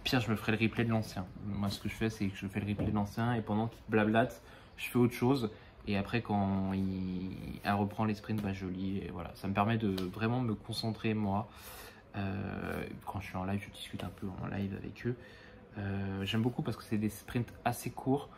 Pire, je me ferai le replay de l'ancien. Moi, ce que je fais, c'est que je fais le replay de l'ancien et pendant qu'il blablate, je fais autre chose. Et après, quand elle reprend les sprints, bah, je lis. Et voilà, ça me permet de vraiment me concentrer, moi. Quand je suis en live, je discute un peu en live avec eux. J'aime beaucoup parce que c'est des sprints assez courts.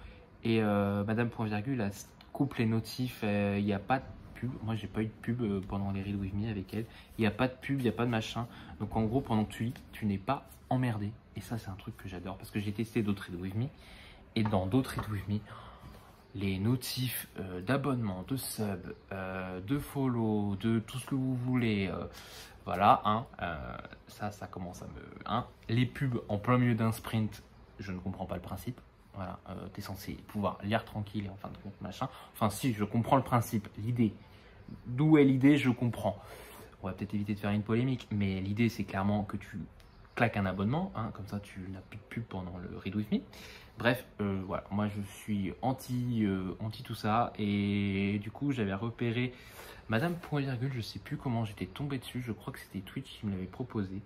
Et Madame Point Virgule, elle coupe les notifs. Il n'y a pas de pub. Moi, j'ai pas eu de pub pendant les Read With Me avec elle. Il n'y a pas de pub, il n'y a pas de machin. Donc en gros, pendant que tu lis, tu n'es pas emmerdé. Et ça, c'est un truc que j'adore parce que j'ai testé d'autres Read With Me. Et dans d'autres Read With Me, les notifs d'abonnement, de sub, de follow, de tout ce que vous voulez. Voilà, hein, ça commence à me... Hein. Les pubs en plein milieu d'un sprint, je ne comprends pas le principe. Voilà, tu es censé pouvoir lire tranquille et en fin de compte, machin. Enfin, si, je comprends le principe, l'idée. D'où est l'idée, je comprends. On va peut-être éviter de faire une polémique, mais l'idée, c'est clairement que tu claques un abonnement. Hein, comme ça, tu n'as plus de pub pendant le Read With Me. Bref, voilà, moi, je suis anti tout ça. Et du coup, j'avais repéré Madame Point Virgule, je sais plus comment j'étais tombé dessus. Je crois que c'était Twitch qui me l'avait proposé.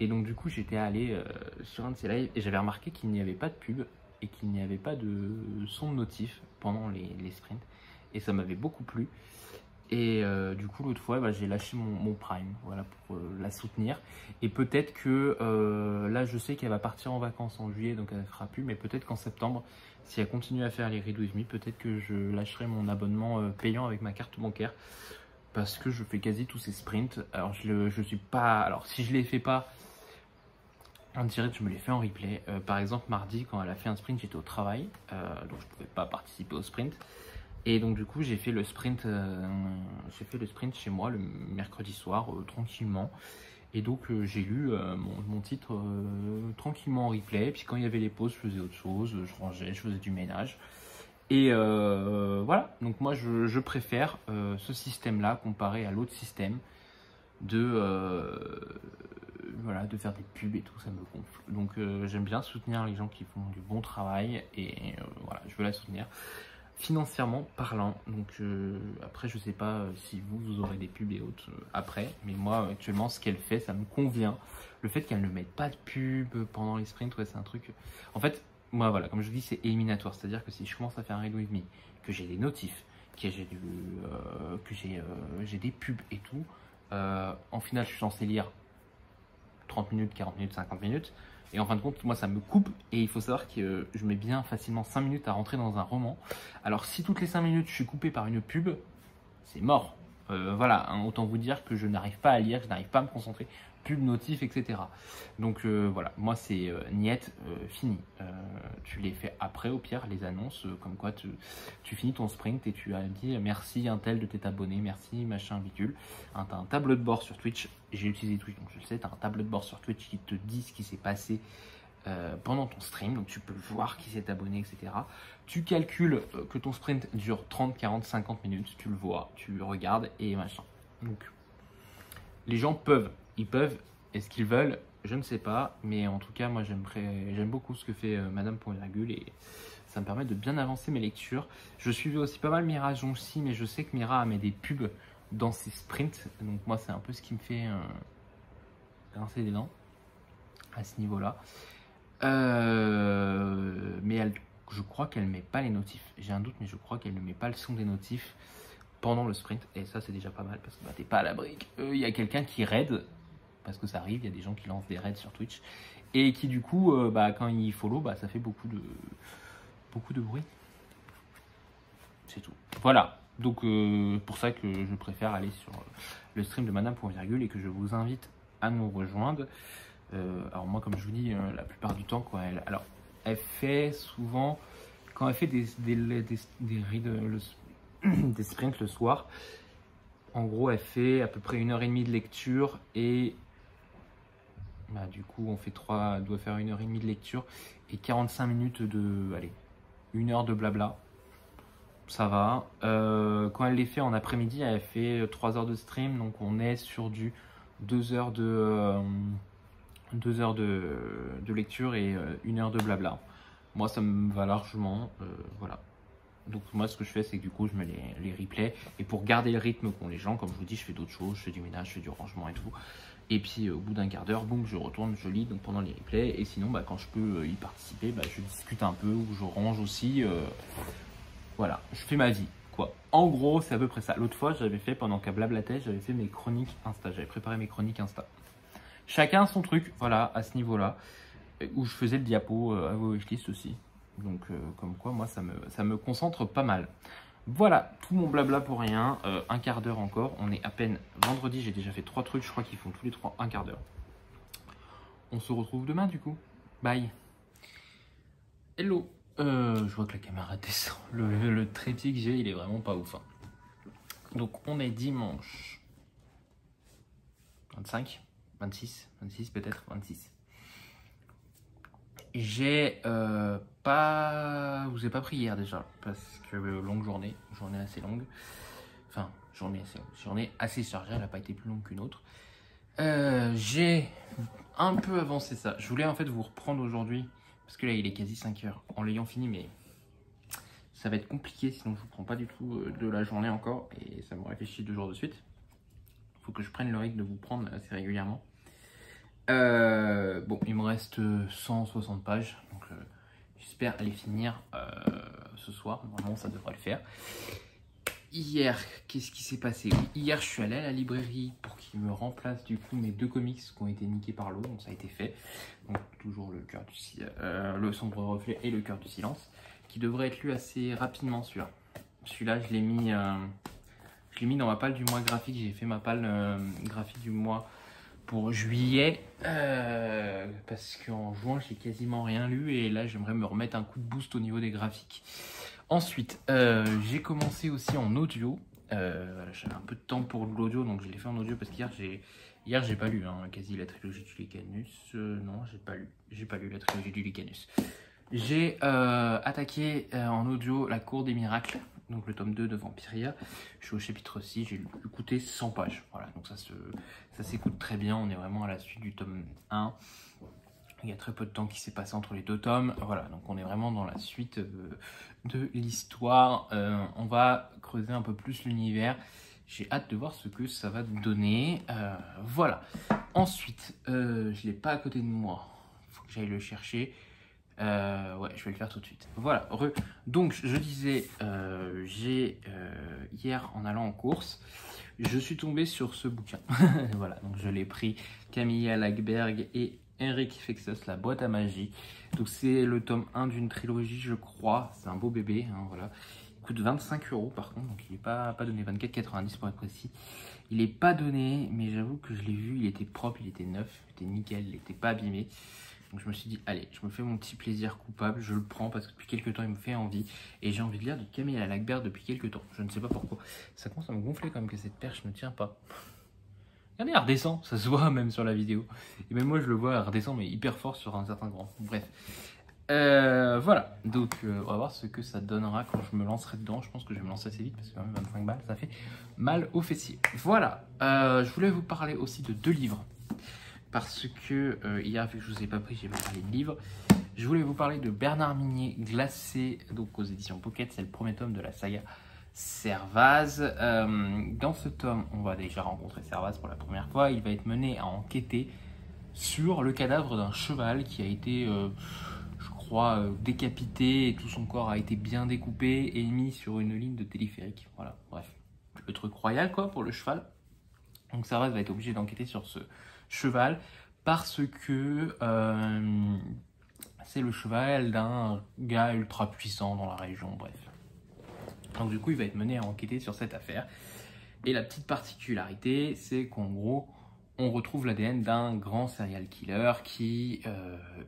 Et donc, du coup, j'étais allé sur un de ses lives et j'avais remarqué qu'il n'y avait pas de pub et qu'il n'y avait pas de son de notif pendant les sprints. Et ça m'avait beaucoup plu. Et du coup, l'autre fois, bah, j'ai lâché mon Prime, voilà, pour la soutenir. Et peut-être que là, je sais qu'elle va partir en vacances en juillet, donc elle ne fera plus. Mais peut-être qu'en septembre, si elle continue à faire les Read With Me, peut-être que je lâcherai mon abonnement payant avec ma carte bancaire. Parce que je fais quasi tous ces sprints. Alors, je suis pas... Alors, si je les fais pas en direct, je me les fais en replay. Par exemple, mardi, quand elle a fait un sprint, j'étais au travail. Donc, je ne pouvais pas participer au sprint. Et donc du coup j'ai fait le sprint chez moi le mercredi soir tranquillement. Et donc j'ai lu mon titre tranquillement en replay. Puis quand il y avait les pauses, je faisais autre chose, je rangeais, je faisais du ménage. Et voilà, donc moi je préfère ce système-là comparé à l'autre système de voilà, de faire des pubs et tout, ça me gonfle. Donc j'aime bien soutenir les gens qui font du bon travail et voilà, je veux la soutenir financièrement parlant. Donc après, je sais pas si vous aurez des pubs et autres après, mais moi actuellement, ce qu'elle fait, ça me convient. Le fait qu'elle ne mette pas de pub pendant les sprints, ouais, c'est un truc. En fait, moi, voilà, comme je vous dis, c'est éliminatoire. C'est-à-dire que si je commence à faire un Read With Me, que j'ai des notifs, que j'ai des pubs et tout, en finale, je suis censé lire 30 minutes, 40 minutes, 50 minutes. Et en fin de compte, moi, ça me coupe. Et il faut savoir que je mets bien facilement 5 minutes à rentrer dans un roman. Alors, si toutes les 5 minutes, je suis coupé par une pub, c'est mort. Voilà, hein, autant vous dire que je n'arrive pas à lire, je n'arrive pas à me concentrer. Pub, notif, etc. Donc, voilà, moi, c'est niette, fini. Tu les fais après, au pire, les annonces, comme quoi tu finis ton sprint et tu as dit merci un tel de t'être abonné, merci, machin, bidule. Hein, tu as un tableau de bord sur Twitch. J'ai utilisé Twitch, donc je le sais, tu as un tableau de bord sur Twitch qui te dit ce qui s'est passé pendant ton stream, donc tu peux voir qui s'est abonné, etc. Tu calcules que ton sprint dure 30, 40, 50 minutes, tu le vois, tu le regardes et machin. Donc, les gens peuvent, ils peuvent, est-ce qu'ils veulent, je ne sais pas, mais en tout cas, moi j'aime beaucoup ce que fait Madame Point Virgule et ça me permet de bien avancer mes lectures. Je suivais aussi pas mal Mira Jonchi, mais je sais que Mira met des pubs dans ses sprints, donc moi c'est un peu ce qui me fait grincer des dents à ce niveau-là. Mais je crois qu'elle ne met pas les notifs. J'ai un doute, mais je crois qu'elle ne met pas le son des notifs pendant le sprint. Et ça, c'est déjà pas mal parce que bah, t'es pas à l'abri. Il y a quelqu'un qui raid, parce que ça arrive, il y a des gens qui lancent des raids sur Twitch. Et qui, du coup, bah, quand ils follow, bah, ça fait beaucoup de bruit. C'est tout. Voilà. Donc, pour ça que je préfère aller sur le stream de Madame Point Virgule et que je vous invite à nous rejoindre. Alors moi, comme je vous dis, la plupart du temps, quoi, elle fait souvent, quand elle fait des sprints le soir, en gros, elle fait à peu près 1h30 de lecture et bah, du coup, elle doit faire 1h30 de lecture et 45 minutes de, allez, 1 heure de blabla. Ça va. Quand elle les fait en après-midi, elle fait 3 heures de stream, donc on est sur du 2 heures de lecture et 1 heure de blabla. Moi, ça me va largement. Voilà. Donc, moi, ce que je fais, c'est que du coup, je mets les replays. Et pour garder le rythme qu'ont les gens, comme je vous dis, je fais d'autres choses. Je fais du ménage, je fais du rangement et tout. Et puis, au bout d'un quart d'heure, boum, je retourne, je lis donc pendant les replays. Et sinon, bah, quand je peux y participer, bah, je discute un peu ou je range aussi. Voilà, je fais ma vie. Quoi. En gros, c'est à peu près ça. L'autre fois, j'avais fait, pendant qu'à blablatais, j'avais fait mes chroniques Insta. J'avais préparé mes chroniques Insta. Chacun son truc, voilà, à ce niveau-là, où je faisais le diapo à vos wishlists aussi. Donc, comme quoi, moi, ça me concentre pas mal. Voilà, tout mon blabla pour rien. Un quart d'heure encore. On est à peine vendredi, j'ai déjà fait 3 trucs. Je crois qu'ils font tous les 3 un quart d'heure. On se retrouve demain, du coup. Bye. Hello. Je vois que la caméra descend. Le trépied que j'ai, il est vraiment pas ouf. Hein. Donc, on est dimanche 25. 26 peut-être, 26. Je vous ai pas pris hier déjà, parce que longue journée assez longue. Enfin, journée assez chargée, elle n'a pas été plus longue qu'une autre. J'ai un peu avancé ça. Je voulais en fait vous reprendre aujourd'hui, parce que là il est quasi 5 heures, en l'ayant fini, mais ça va être compliqué, sinon je vous prends pas du tout de la journée encore, et ça m'aurait fait chier 2 jours de suite. Faut que je prenne le rythme de vous prendre assez régulièrement. Bon, il me reste 160 pages, donc j'espère les finir ce soir. Normalement, ça devrait le faire. Hier, qu'est-ce qui s'est passé? Hier, je suis allé à la librairie pour qu'ils me remplacent du coup mes 2 comics qui ont été niqués par l'eau, donc ça a été fait. Donc toujours le sombre reflet et le cœur du silence, qui devrait être lu assez rapidement celui-là. Celui-là, je l'ai mis dans ma palle du mois graphique. J'ai fait ma palle graphique du mois pour juillet, parce qu'en juin j'ai quasiment rien lu et là j'aimerais me remettre un coup de boost au niveau des graphiques. Ensuite, j'ai commencé aussi en audio. J'avais un peu de temps pour l'audio, donc je l'ai fait en audio parce qu'hier j'ai pas lu quasi la trilogie du Lycanus. Non, j'ai pas lu la trilogie du Lycanus. J'ai attaqué en audio La Cour des Miracles donc le tome 2 de Vampiria. Je suis au chapitre 6, j'ai écouté 100 pages. Voilà, donc ça s'écoute très bien. On est vraiment à la suite du tome 1. Il y a très peu de temps qui s'est passé entre les 2 tomes. Voilà, donc on est vraiment dans la suite de l'histoire. On va creuser un peu plus l'univers. J'ai hâte de voir ce que ça va donner. Voilà. Ensuite, je ne l'ai pas à côté de moi. Il faut que j'aille le chercher. Ouais, je vais le faire tout de suite. Voilà. Donc, je disais, hier, en allant en course, je suis tombé sur ce bouquin. Voilà, donc je l'ai pris. Camilla Lagerberg et Henrik Fexeus, La boîte à magie. Donc, c'est le tome 1 d'une trilogie, je crois. C'est un beau bébé, hein, voilà. Il coûte 25 € par contre, donc il n'est pas donné, 24,90 pour être précis. Il n'est pas donné, mais j'avoue que je l'ai vu, il était propre, il était neuf, il était nickel, il n'était pas abîmé. Donc je me suis dit, allez, je me fais mon petit plaisir coupable, je le prends parce que depuis quelques temps il me fait envie. Et j'ai envie de lire de Camilla Lagerberg depuis quelques temps, je ne sais pas pourquoi. Ça commence à me gonfler quand même que cette perche ne tient pas. Regardez, elle redescend, ça se voit même sur la vidéo. Et même moi je le vois, elle redescend mais hyper fort sur un certain grand. Bref. Voilà, donc on va voir ce que ça donnera quand je me lancerai dedans. Je pense que je vais me lancer assez vite parce que quand même 25 balles, ça fait mal aux fessiers. Voilà, je voulais vous parler aussi de 2 livres. Parce que hier, vu que je ne vous ai pas pris, j'ai pas parlé de livres. Je voulais vous parler de Bernard Minier, Glacé, donc aux éditions Pocket. C'est le premier tome de la saga Servaz. Dans ce tome, on va déjà rencontrer Servaz pour la première fois. Il va être mené à enquêter sur le cadavre d'un cheval qui a été, je crois, décapité et tout son corps a été bien découpé et mis sur une ligne de téléphérique. Voilà, bref. Le truc royal, quoi, pour le cheval. Donc Servaz va être obligé d'enquêter sur ce cheval parce que c'est le cheval d'un gars ultra puissant dans la région, bref. Donc du coup, il va être mené à enquêter sur cette affaire. Et la petite particularité, c'est qu'en gros, on retrouve l'ADN d'un grand serial killer qui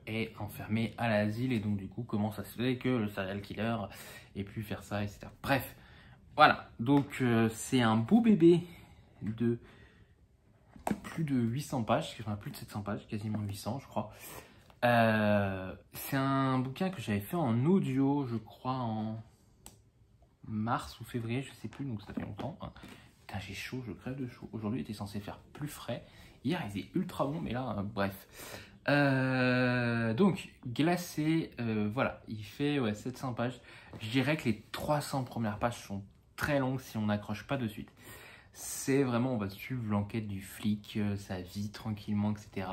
est enfermé à l'asile. Et donc du coup, comment ça se fait que le serial killer ait pu faire ça, etc. Bref, voilà. Donc c'est un beau bébé de plus de 800 pages, enfin plus de 700 pages, quasiment 800 je crois. C'est un bouquin que j'avais fait en audio, je crois en mars ou février, je sais plus, donc ça fait longtemps. Putain, j'ai chaud, je crève de chaud. Aujourd'hui, il était censé faire plus frais. Hier, il était ultra bon, mais là, bref. Donc, Glacé, voilà, il fait 700 pages. Je dirais que les 300 premières pages sont très longues si on n'accroche pas de suite. C'est vraiment, on va suivre l'enquête du flic, sa vie tranquillement, etc.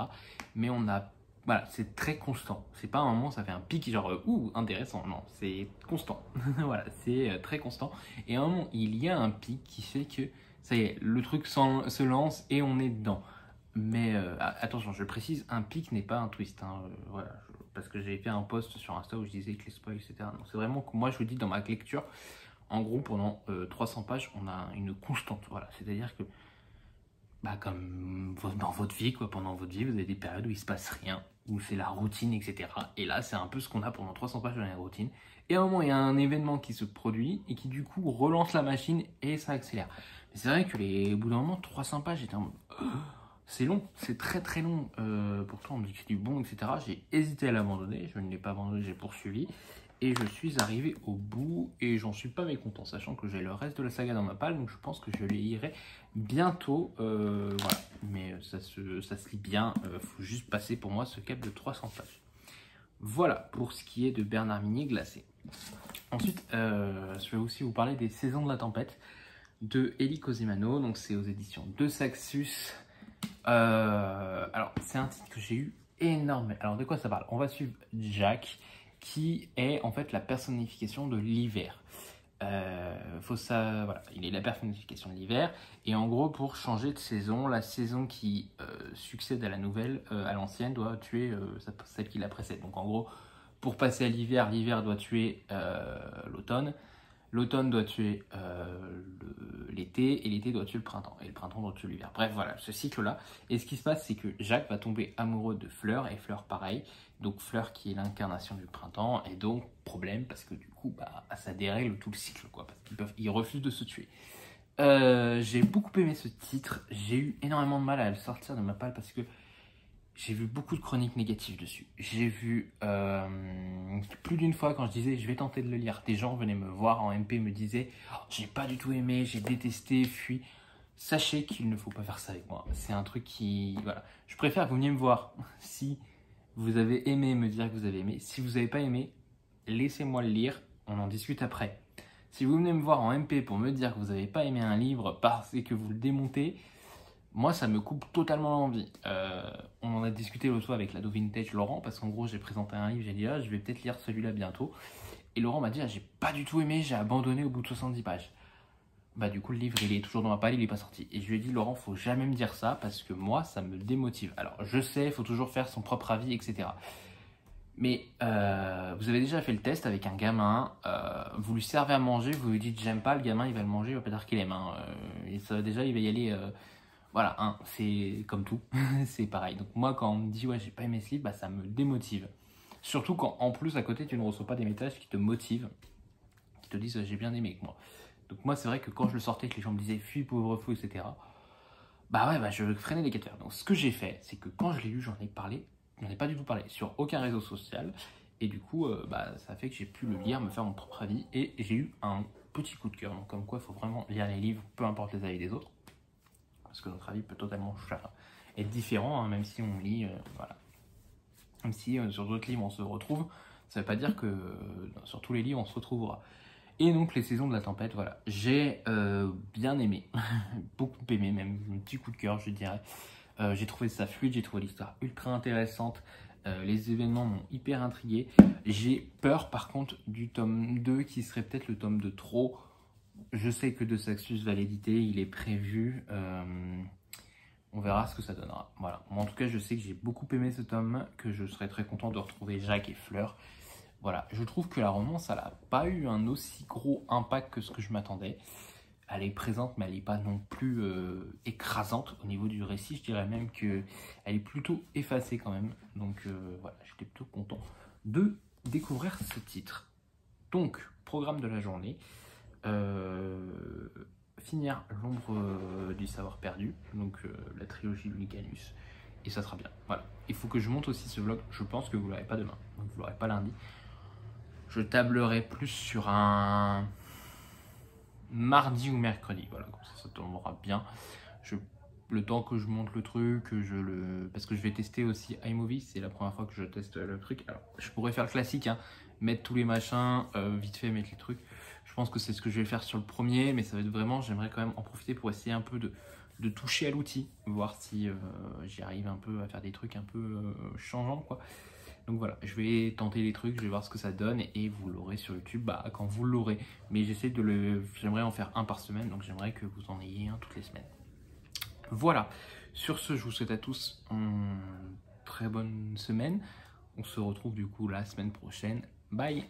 Mais on a, voilà, c'est très constant. C'est pas un moment, ça fait un pic genre, ouh, intéressant. Non, c'est constant. Voilà, c'est très constant. Et à un moment, il y a un pic qui fait que, ça y est, le truc se lance et on est dedans. Mais attention, je précise, un pic n'est pas un twist. Hein, voilà, parce que j'avais fait un post sur Insta où je disais que les spoils, etc. Donc c'est vraiment que moi, je vous dis dans ma lecture. En gros, pendant 300 pages, on a une constante. Voilà, c'est-à-dire que, bah, comme dans votre vie, quoi, pendant votre vie, vous avez des périodes où il se passe rien, où c'est la routine, etc. Et là, c'est un peu ce qu'on a pendant 300 pages de la routine. Et à un moment, il y a un événement qui se produit et qui, du coup, relance la machine et ça accélère. Mais c'est vrai que au bout d'un moment, 300 pages, j'étais en mode, c'est long, c'est très très long. Pourtant, on me dit que c'est du bon, etc. J'ai hésité à l'abandonner, je ne l'ai pas abandonné, j'ai poursuivi. Et je suis arrivé au bout et j'en suis pas mécontent, sachant que j'ai le reste de la saga dans ma palle, donc je pense que je les lirai bientôt. Voilà, mais ça se lit bien, faut juste passer pour moi ce cap de 300 pages. Voilà pour ce qui est de Bernard Minier, Glacé. Ensuite, je vais aussi vous parler des Saisons de la Tempête de Elie Cosimano, donc c'est aux éditions de Saxus. Alors, c'est un titre que j'ai eu énormément. Alors, de quoi ça parle? On va suivre Jack, qui est en fait la personnification de l'hiver. Voilà, il est la personnification de l'hiver. Et en gros, pour changer de saison, la saison qui succède à la nouvelle, à l'ancienne, doit tuer celle qui la précède. Donc en gros, pour passer à l'hiver, l'hiver doit tuer l'automne. L'automne doit tuer l'été, et l'été doit tuer le printemps, et le printemps doit tuer l'hiver. Bref, voilà, ce cycle-là. Et ce qui se passe, c'est que Jacques va tomber amoureux de Fleur, et Fleur pareil. Donc Fleur qui est l'incarnation du printemps, et donc problème, parce que du coup, bah, ça dérègle tout le cycle, quoi, parce qu'ils refusent de se tuer. J'ai beaucoup aimé ce titre, j'ai eu énormément de mal à le sortir de ma palle, parce que j'ai vu beaucoup de chroniques négatives dessus. J'ai vu plus d'une fois quand je disais je vais tenter de le lire, des gens venaient me voir en MP, me disaient oh, j'ai pas du tout aimé, j'ai détesté, fui. Sachez qu'il ne faut pas faire ça avec moi. C'est un truc qui... Voilà. Je préfère que vous veniez me voir si vous avez aimé, me dire que vous avez aimé. Si vous n'avez pas aimé, laissez-moi le lire, on en discute après. Si vous venez me voir en MP pour me dire que vous n'avez pas aimé un livre parce que vous le démontez, moi ça me coupe totalement l'envie. On en a discuté l'autre fois avec l'ado vintage Laurent, parce qu'en gros j'ai présenté un livre, j'ai dit ah, je vais peut-être lire celui-là bientôt. Et Laurent m'a dit ah, j'ai pas du tout aimé, j'ai abandonné au bout de 70 pages. Bah du coup le livre il est toujours dans ma palle, il n'est pas sorti. Et je lui ai dit Laurent, faut jamais me dire ça parce que moi ça me démotive. Alors je sais, il faut toujours faire son propre avis, etc. Mais vous avez déjà fait le test avec un gamin, vous lui servez à manger, vous lui dites j'aime pas, le gamin il va le manger, il va pas dire qu'il aime. Et ça, déjà il va y aller, voilà, hein, c'est comme tout, c'est pareil. Donc moi quand on me dit ouais j'ai pas aimé ce livre, bah, ça me démotive. Surtout quand en plus à côté tu ne reçois pas des messages qui te motivent, qui te disent j'ai bien aimé que moi. Donc moi c'est vrai que quand je le sortais, que les gens me disaient fuis pauvre fou, etc. Bah ouais, bah je freinais les lecteurs. Donc ce que j'ai fait, c'est que quand je l'ai lu, j'en ai parlé, j'en ai pas du tout parlé sur aucun réseau social. Et du coup, bah, ça fait que j'ai pu le lire, me faire mon propre avis. Et j'ai eu un petit coup de cœur. Donc comme quoi, il faut vraiment lire les livres, peu importe les avis des autres. Parce que notre avis peut totalement être différent, hein, même si on lit, voilà. Même si sur d'autres livres on se retrouve, ça veut pas dire que sur tous les livres on se retrouvera. Et donc les saisons de la tempête, voilà, j'ai bien aimé, beaucoup aimé, même un petit coup de cœur je dirais. J'ai trouvé ça fluide, j'ai trouvé l'histoire ultra intéressante, les événements m'ont hyper intrigué. J'ai peur par contre du tome 2 qui serait peut-être le tome de trop. Je sais que De Saxus va l'éditer, il est prévu, on verra ce que ça donnera. Voilà, moi en tout cas je sais que j'ai beaucoup aimé ce tome, que je serais très content de retrouver Jacques et Fleur. Voilà, je trouve que la romance, elle n'a pas eu un aussi gros impact que ce que je m'attendais. Elle est présente, mais elle n'est pas non plus écrasante au niveau du récit. Je dirais même qu'elle est plutôt effacée quand même. Donc voilà, j'étais plutôt content de découvrir ce titre. Donc, programme de la journée. Finir L'ombre du savoir perdu, donc la trilogie Lucanus. Et ça sera bien. Voilà, il faut que je monte aussi ce vlog. Je pense que vous ne l'aurez pas demain, donc vous ne l'aurez pas lundi. Je tablerai plus sur un mardi ou mercredi, voilà, comme ça tombera bien. Le temps que je monte le truc, parce que je vais tester aussi iMovie, c'est la première fois que je teste le truc. Alors, je pourrais faire le classique, hein, mettre tous les machins, vite fait mettre les trucs. Je pense que c'est ce que je vais faire sur le premier, mais ça va être vraiment, j'aimerais quand même en profiter pour essayer un peu de toucher à l'outil, voir si j'y arrive un peu à faire des trucs un peu changeants, quoi. Donc voilà, je vais tenter les trucs, je vais voir ce que ça donne et vous l'aurez sur YouTube bah, quand vous l'aurez. Mais j'essaie j'aimerais en faire un par semaine, donc j'aimerais que vous en ayez un toutes les semaines. Voilà, sur ce, je vous souhaite à tous une très bonne semaine. On se retrouve du coup la semaine prochaine. Bye!